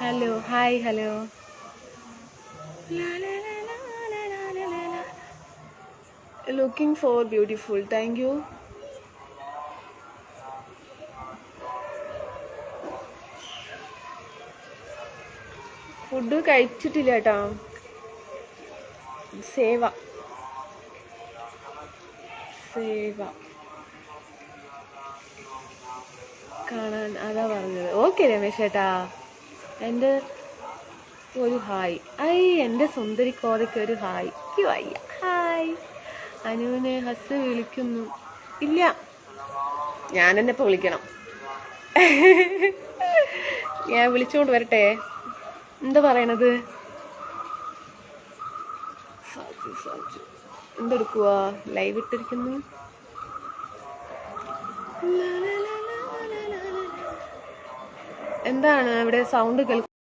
Hello hi hello. Looking for beautiful. Thank you. Food കഴിച്ചിട്ടില്ല കേട്ടോ. സേവ കാണാൻ അതാ പറഞ്ഞത്. ഓക്കെ രമേശ് ചേട്ടാ. എൻ്റെ ഒരു ഹായ്. എൻ്റെ സുന്ദരി കോതയ്ക്ക് ഒരു ഹായ്. വയ്യ. ഹായ്. അനുവിനെ ഹസ് വിളിക്കുന്നു. ഇല്ല, ഞാൻ തന്നെ ഇപ്പൊ വിളിക്കണം. ഞാൻ വിളിച്ചോണ്ട് വരട്ടെ. എന്താ പറയണത്? എന്തെടുക്കുവാ? ലൈവ് ഇട്ടിരിക്കുന്നു. എന്താണ് ഇവിടെ സൗണ്ട് കേൾക്കുന്നത്?